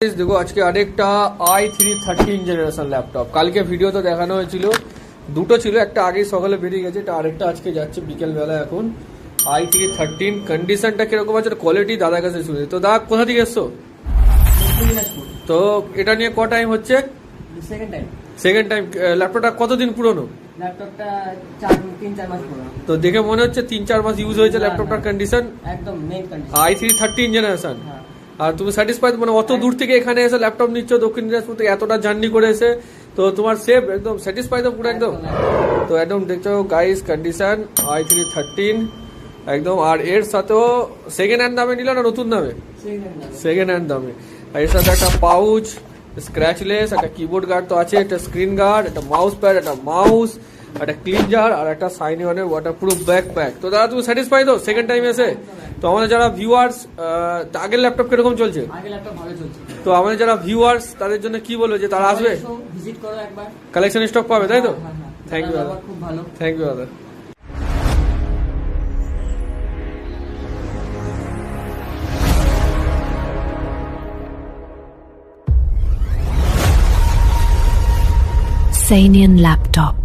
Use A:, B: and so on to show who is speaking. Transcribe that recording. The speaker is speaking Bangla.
A: দেখো আজকে আরেকটা i3 13 জেনারেশন ল্যাপটপ। কালকে ভিডিওতে দেখানো হয়েছিল, দুটো ছিল, একটা আগেই সকালে বেরিয়ে গেছে, এটা আরেকটা আজকে যাচ্ছে বিকেল বেলা। এখন i3 13 কন্ডিশনটা কিরকম আছে, কোয়ালিটি দাদার কাছে শুনে। তো দাদা কোথা থেকে এসছো? তো এটা নিয়ে ক টাইম হচ্ছে? Second time. ল্যাপটপটা কতদিন পুরনো?
B: ল্যাপটপটা 3-4 মাস পুরনো।
A: তো দেখে মনে হচ্ছে 3-4 মাস ইউজ হয়েছে ল্যাপটপটার কন্ডিশন।
B: একদম মেইন কন্ডিশন
A: i3 13 জেনারেশন।
B: হ্যাঁ।
A: আর তুমি স্যাটিসফাইড, মানে অত দূর থেকে এখানে এসে ল্যাপটপ নিচ্ছ, দক্ষিণ দিনাজপুর থেকে এতটা জার্নি করে এসে, তো তোমার সেফ একদম স্যাটিসফাইড তো পুরো একদম? তো একদম দেখছো গাইস কন্ডিশন i3 13 একদম। আর এর সাথেও সেকেন্ড হ্যান্ড দামে নিল না নতুন দামে? সেকেন্ড হ্যান্ড দামে। আর এর সাথে একটা পাউচ, স্ক্র্যাচলেস, একটা কিবোর্ড গার্ড তো আছে, একটা স্ক্রিন গার্ড, একটা মাউস প্যাড, একটা মাউস, একটা ক্লিনজার আর একটা সাইনি ওয়ানের ওয়াটারপ্রুফ ব্যাকপ্যাক। তো দাদা তুমি স্যাটিসফাই তো সেকেন্ড টাইম এসে? তো আমাদের যারা ভিউয়ার্স, আগের ল্যাপটপ কিরকম চলছে?
B: আগের ল্যাপটপ ভালো চলছে।
A: তো আমাদের যারা ভিউয়ার্স তাদের জন্য কি বলবো, যে তারা আসবে,
B: ভিজিট করো একবার,
A: কালেকশন স্টক পাবে, তাই তো?
B: হ্যাঁ।
A: থ্যাংক ইউ দাদা,
B: খুব ভালো।
A: থ্যাংক ইউ দাদা।
C: Sanian laptop.